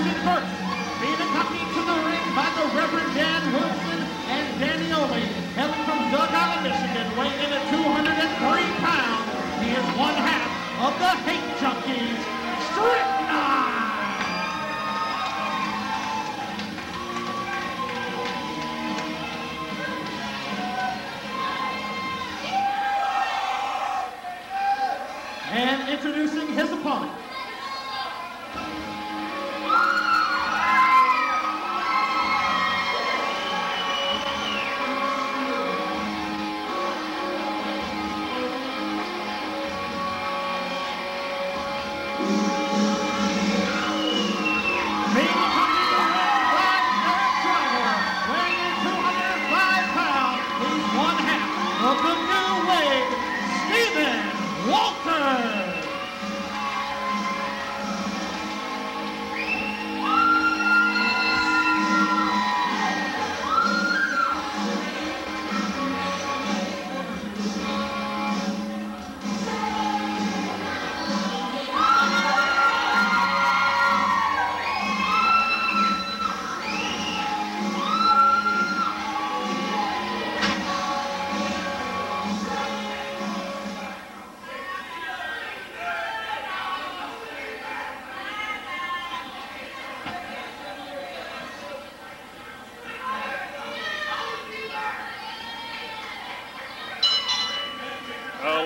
Introducing first, being accompanied to the ring by the Reverend Dan Wilson and Danny Oley, hailing from Dug Island, Michigan, weighing in at 203 pounds. He is one half of the Hate Junkies, Stryknyn. And introducing his opponent. Of the new wave, Stephen Walters.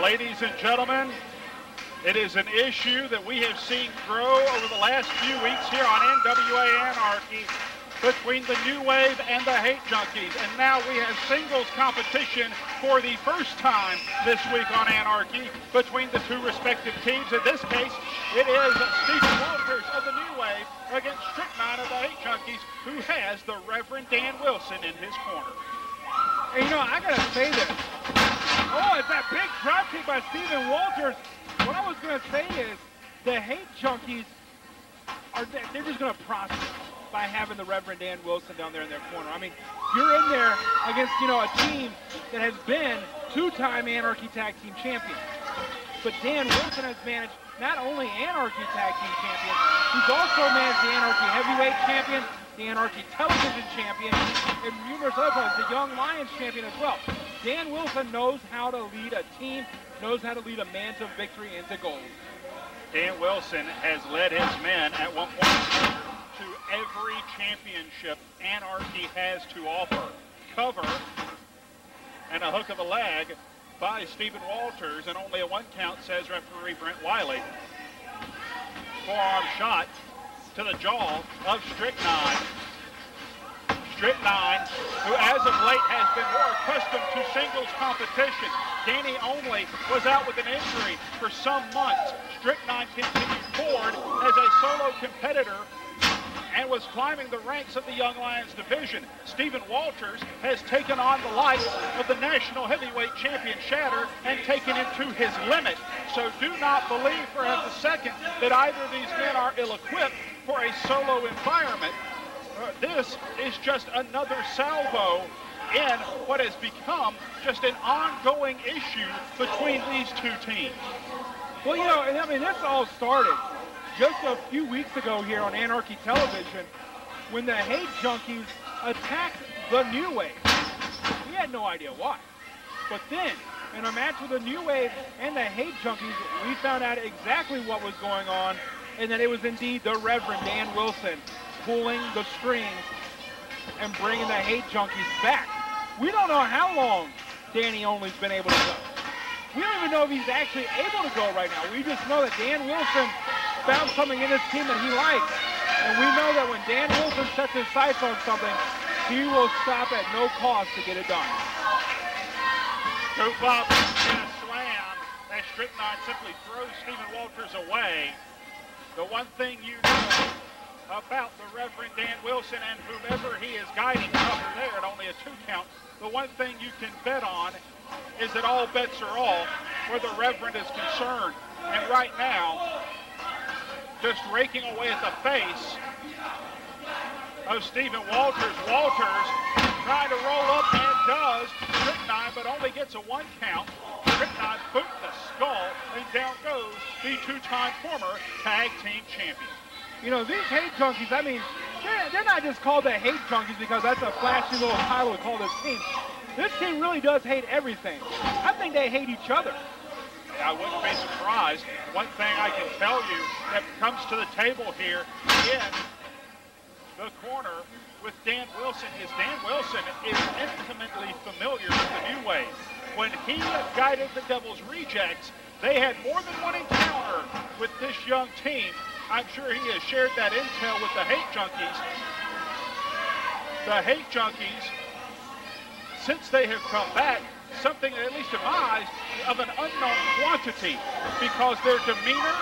Ladies and gentlemen, it is an issue that we have seen grow over the last few weeks here on NWA Anarchy between the New Wave and the Hate Junkies. And now we have singles competition for the first time this week on Anarchy between the two respective teams. In this case, it is Stephen Walters of the New Wave against Stryknyn of the Hate Junkies, who has the Reverend Dan Wilson in his corner. And you know, I gotta say this. Oh, it's that big drop kick by Stephen Walters. What I was going to say is the Hate Junkies, they're just going to prosper by having the Reverend Dan Wilson down there in their corner. I mean, you're in there against, you know, a team that has been two-time Anarchy Tag Team champions. But Dan Wilson has managed not only Anarchy Tag Team champion, he's also managed the Anarchy Heavyweight champion, the Anarchy Television champion, and numerous other times, the Young Lions champion as well. Dan Wilson knows how to lead a team, knows how to lead a man to victory and to gold. Dan Wilson has led his men at one point to every championship Anarchy has to offer. Cover and a hook of the leg by Stephen Walters, and only a one count, says referee Brent Wiley. Forearm shot to the jaw of Stryknyn. Stryknyn, who as of late has been more accustomed to singles competition. Danny only was out with an injury for some months. Stryknyn continued forward as a solo competitor and was climbing the ranks of the Young Lions division. Stephen Walters has taken on the likes of the National Heavyweight Champion Shatter and taken it to his limit. So do not believe for a second that either of these men are ill-equipped for a solo environment. This is just another salvo in what has become just an ongoing issue between these two teams. Well, you know, I mean, this all started just a few weeks ago here on Anarchy Television when the Hate Junkies attacked the New Wave. We had no idea why. But then, in a match with the New Wave and the Hate Junkies, we found out exactly what was going on, and that it was indeed the Reverend Dan Wilson pulling the strings and bringing the Hate Junkies back. We don't know how long Danny only's been able to go. We don't even know if he's actually able to go right now. We just know that Dan Wilson found something in his team that he likes. And we know that when Dan Wilson sets his sights on something, he will stop at no cost to get it done. Scoop up and a slam as Stryknyn simply throws Stephen Walters away. The one thing you know about the Reverend Dan Wilson and whomever he is guiding over there at only a 2 count, the one thing you can bet on is that all bets are off where the Reverend is concerned. And right now, just raking away at the face of Stephen Walters. Walters trying to roll up and does. Stryknyn, but only gets a 1 count. Stryknyn boot the skull, and down goes the 2-time former tag team champion. You know, these hate junkies, I mean, they're not just called the hate junkies because that's a flashy little title to call this team. This team really does hate everything. I think they hate each other. I wouldn't be surprised. One thing I can tell you that comes to the table here in the corner with Dan Wilson is Dan Wilson is intimately familiar with the New Wave. When he guided the Devils Rejects, they had more than one encounter with this young team. I'm sure he has shared that intel with the Hate Junkies. The Hate Junkies, since they have come back, something, at least in my eyes, of an unknown quantity, because their demeanor,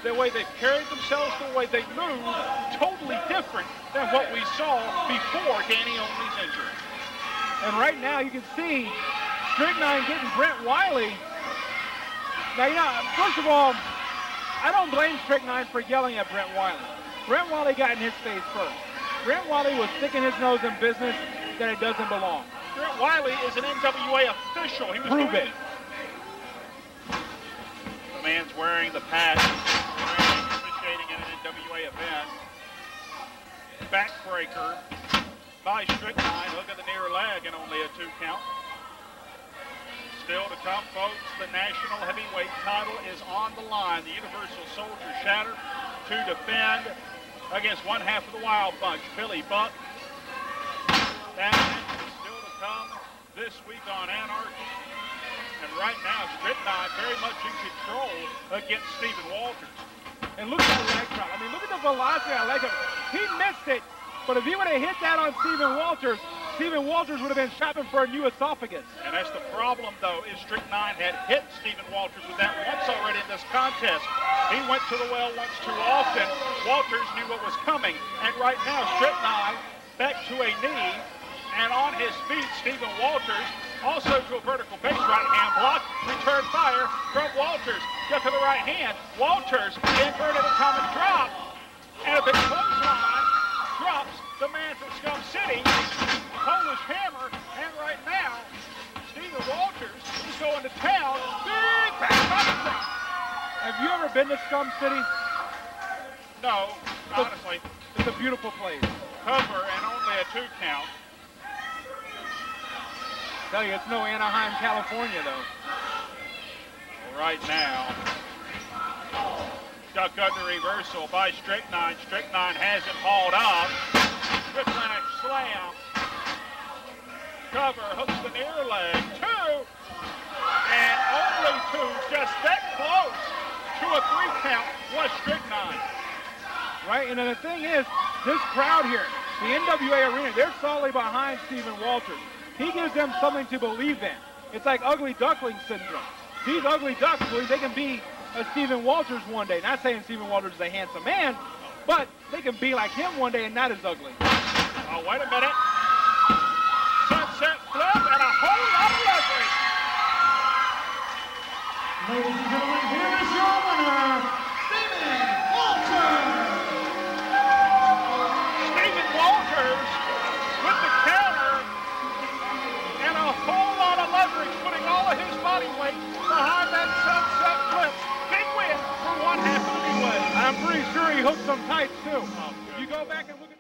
the way they carried themselves, the way they moved, totally different than what we saw before Danny Only's injury. And right now you can see Stryknyn getting Brent Wiley. Now, you know, first of all, I don't blame Stryknyn for yelling at Brent Wiley. Brent Wiley got in his face first. Brent Wiley was sticking his nose in business that it doesn't belong. Brent Wiley is an NWA official. He was Prove it. The man's wearing the patch, officiating in an NWA event. Backbreaker by Stryknyn. Look at the near leg and only a 2 count. Still to come, folks, the national heavyweight title is on the line. The Universal Soldier Shatter to defend against one half of the Wild Bunch, Billy Buck. That match is still to come this week on Anarchy. And right now, Stryknyn very much in control against Stephen Walters. And look at the leg drop. I mean, look at the velocity on the leg drop. He missed it, but if he would have hit that on Stephen Walters would have been shopping for a new esophagus. And that's the problem, though, is Stryknyn had hit Stephen Walters with that once already in this contest. He went to the well once too often. Walters knew what was coming. And right now, Stryknyn back to a knee. And on his feet, Stephen Walters also to a vertical base right hand block. Return fire from Walters. Got to the right hand. Walters inverted atomic drop. And a big clothesline drops the man from Scum City. Polish hammer. And right now, Stephen Walters is going to town. Big back body drop. Have you ever been to Scum City? No, honestly. It's a beautiful place. Cover and only a 2 count. I tell you, it's no Anaheim, California, though. Right now, duck under reversal by Stryknyn. Stryknyn has him hauled up. Whiplash slam. Cover, hooks the near leg. 2, and only 2, just that close to a 3 count was Stryknyn. Right, and then the thing is, this crowd here, the NWA Arena, they're solidly behind Stephen Walters. He gives them something to believe in. It's like ugly duckling syndrome. These ugly ducks believe they can be a Stephen Walters one day. Not saying Stephen Walters is a handsome man, but they can be like him one day and not as ugly. Oh, wait a minute. Sunset flip and a whole lot of leverage. Ladies and gentlemen, here is your winner, Stephen Walters. Stephen Walters with the counter and a whole lot of leverage, putting all of his body weight behind that sunset flip. Big win for one half of the New Wave. I'm pretty sure he hooked some tights, too. You go back and look at